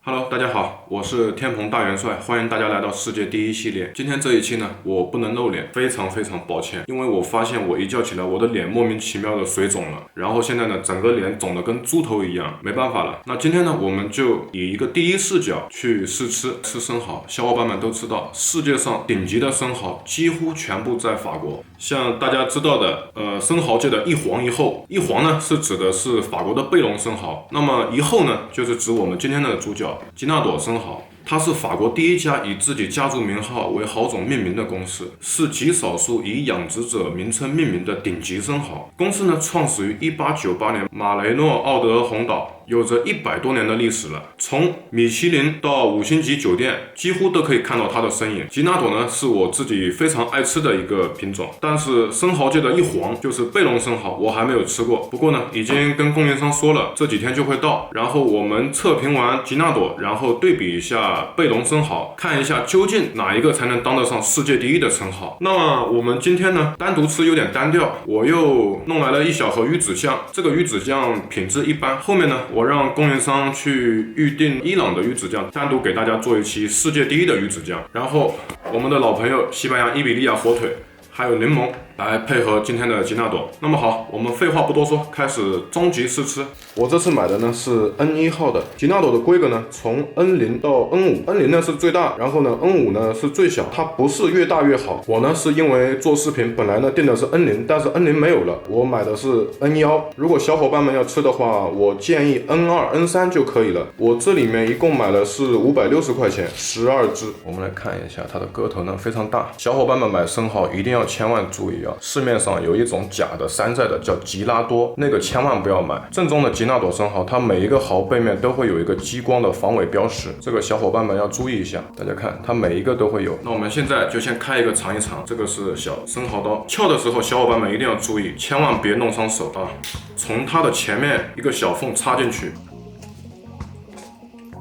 Hello，大家好，我是天蓬大元帅，欢迎大家来到世界第一系列。今天这一期呢，我不能露脸，非常抱歉，因为我发现我一觉起来，我的脸莫名其妙的水肿了，然后现在呢，整个脸肿得跟猪头一样，没办法了。那今天呢，我们就以一个第一视角去试吃生蚝。小伙伴们都知道，世界上顶级的生蚝几乎全部在法国。像大家知道的，生蚝界的一黄一后，一黄呢是指的是法国的贝龙生蚝，那么一后呢就是指我们今天的主角吉纳朵生蚝。它是法国第一家以自己家族名号为蚝种命名的公司，是极少数以养殖者名称命名的顶级生蚝。公司呢创始于1898年马雷诺奥德红岛，有着100多年的历史了。从米其林到5星级酒店，几乎都可以看到它的身影。吉纳朵呢是我自己非常爱吃的一个品种，但是生蚝界的一黄就是贝龙生蚝，我还没有吃过。不过呢，已经跟供应商说了，这几天就会到。然后我们测评完吉纳朵，然后对比一下贝龙生蚝，看一下究竟哪一个才能当得上世界第一的称号。那么我们今天呢，单独吃有点单调，我又弄来了1小盒鱼子酱，这个鱼子酱品质一般。后面呢，我让供应商去预定伊朗的鱼子酱，单独给大家做一期世界第一的鱼子酱。然后我们的老朋友西班牙伊比利亚火腿，还有柠檬来配合今天的吉纳朵。那么好，我们废话不多说，开始终极试吃。我这次买的呢是 N1 号的吉纳朵的规格呢，从 N0 到 N5，N0 呢是最大，然后呢 N5 呢是最小，它不是越大越好。我呢是因为做视频，本来呢定的是 N0，但是 N0 没有了，我买的是 N1。如果小伙伴们要吃的话，我建议 N2、N3 就可以了。我这里面一共买了是560块钱，12只。我们来看一下它的个头呢非常大，小伙伴们买生蚝一定要千万注意啊！市面上有一种假的山寨的叫吉拉多，那个千万不要买。正宗的吉纳朵生蚝，它每一个蚝背面都会有一个激光的防伪标识，这个小伙伴们要注意一下。大家看，它每一个都会有。那我们现在就先开一个尝一尝，这个是小生蚝刀，撬的时候小伙伴们一定要注意，千万别弄伤手啊！从它的前面一个小缝插进去，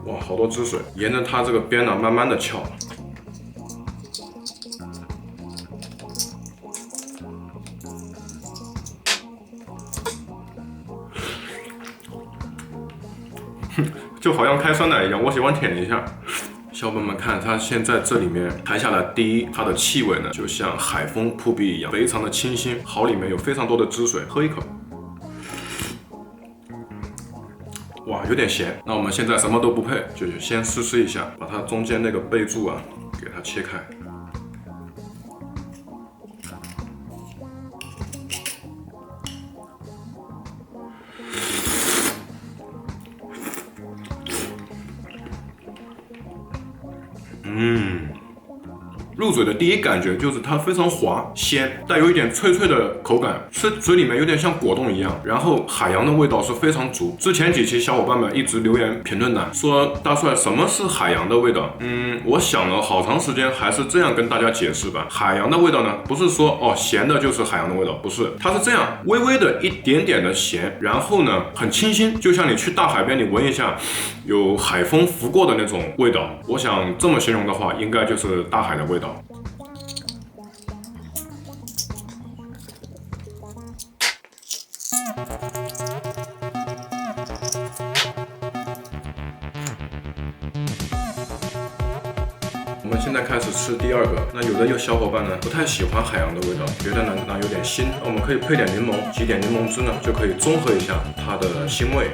哇，好多汁水，沿着它这个边呢慢慢的撬。就好像开酸奶一样，我喜欢舔一下。小伙伴们看，它现在这里面拍下来，第一，它的气味呢就像海风扑鼻一样，非常的清新。蚝里面有非常多的汁水，喝一口。哇，有点咸。那我们现在什么都不配，就先试吃一下，把它中间那个背柱啊给它切开。入嘴的第一感觉就是它非常滑鲜，带有一点脆脆的口感，吃嘴里面有点像果冻一样，然后海洋的味道是非常足。之前几期小伙伴们一直留言评论栏说，大帅什么是海洋的味道？我想了好长时间，还是这样跟大家解释吧。海洋的味道呢，不是说咸的就是海洋的味道，不是，它是这样微微的一点点的咸，然后呢很清新，就像你去大海边你闻一下有海风拂过的那种味道。我想这么形容的话，应该就是大海的味道。我们现在开始吃第二个。那有的小伙伴呢不太喜欢海洋的味道，觉得呢有点腥，我们可以配点柠檬，挤点柠檬汁呢，就可以中和一下它的腥味。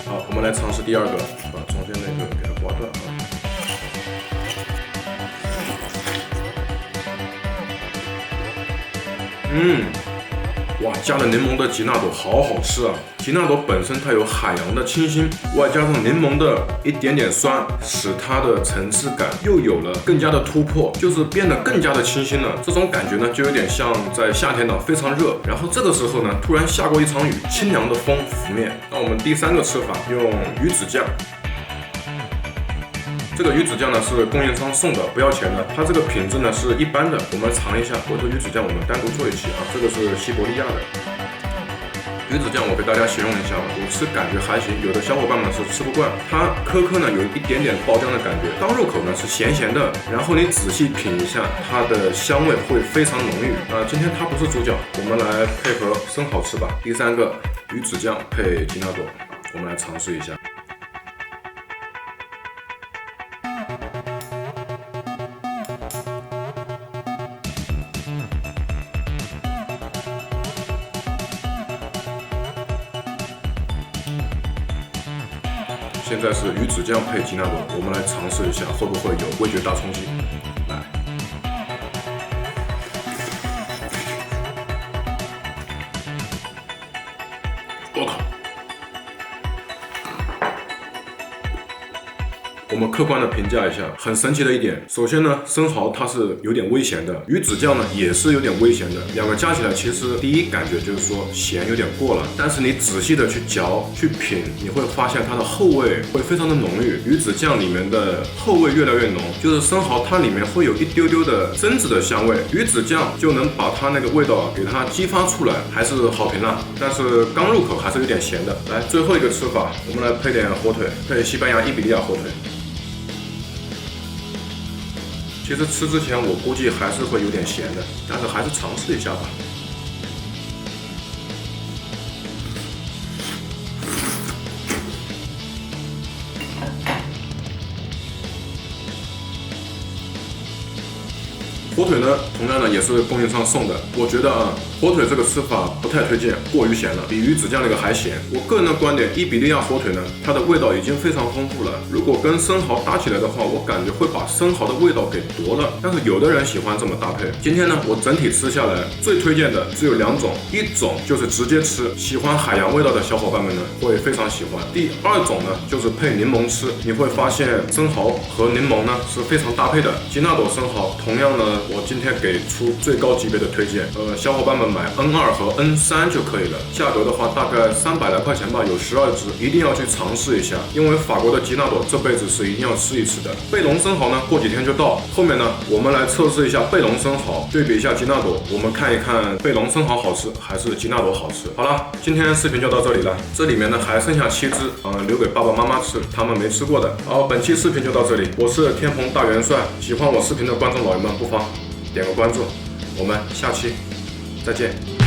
好，我们来尝试第二个，把中间那个给它刮断啊。哇，加了柠檬的吉纳朵好好吃啊！吉纳朵本身它有海洋的清新，外加上柠檬的一点点酸，使它的层次感又有了更加的突破，就是变得更加的清新了。这种感觉呢，就有点像在夏天呢非常热，然后这个时候呢突然下过一场雨，清凉的风拂面。那我们第三个吃法用鱼子酱。这个鱼子酱呢是供应商送的，不要钱的。它这个品质呢是一般的，我们尝一下。回头鱼子酱我们单独做一期啊，这个是西伯利亚的鱼子酱，我给大家形容一下，我吃感觉还行。有的小伙伴们是吃不惯，它颗颗呢有一点点爆浆的感觉，刚入口呢是咸咸的，然后你仔细品一下，它的香味会非常浓郁。今天它不是主角，我们来配合生蚝吃吧。第三个鱼子酱配吉纳朵。我们来尝试一下。现在是鱼子酱配吉纳朵，我们来尝试一下会不会有味觉大冲击。来，我靠！我们客观的评价一下，很神奇的一点，首先呢，生蚝它是有点微咸的，鱼子酱呢也是有点微咸的，两个加起来，其实第一感觉就是说咸有点过了，但是你仔细的去嚼去品，你会发现它的后味会非常的浓郁，鱼子酱里面的后味越来越浓，就是生蚝它里面会有一丢丢的榛子的香味，鱼子酱就能把它那个味道给它激发出来，还是好评啦。但是刚入口还是有点咸的。来，最后一个吃法，我们来配点火腿，配西班牙伊比利亚火腿。其实吃之前我估计还是会有点咸的，但是还是尝试一下吧。火腿呢，同样呢也是供应商送的。我觉得啊，火腿这个吃法不太推荐，过于咸了，比鱼子酱那个还咸。我个人的观点，伊比利亚火腿呢，它的味道已经非常丰富了。如果跟生蚝搭起来的话，我感觉会把生蚝的味道给夺了。但是有的人喜欢这么搭配。今天呢，我整体吃下来最推荐的只有两种，一种就是直接吃，喜欢海洋味道的小伙伴们呢会非常喜欢。第二种呢，就是配柠檬吃，你会发现生蚝和柠檬呢是非常搭配的。吉纳朵生蚝同样呢。我今天给出最高级别的推荐，小伙伴们买 N2 和 N3 就可以了，价格的话大概300来块钱吧，有12只，一定要去尝试一下，因为法国的吉纳朵这辈子是一定要吃一次的。贝龙生蚝呢，过几天就到，后面呢，我们来测试一下贝龙生蚝，对比一下吉纳朵，我们看一看贝龙生蚝好吃还是吉纳朵好吃。好了，今天视频就到这里了，这里面呢还剩下7只，留给爸爸妈妈吃，他们没吃过的。好，本期视频就到这里，我是天蓬大元帅，喜欢我视频的观众老爷们不妨点个关注，我们下期再见。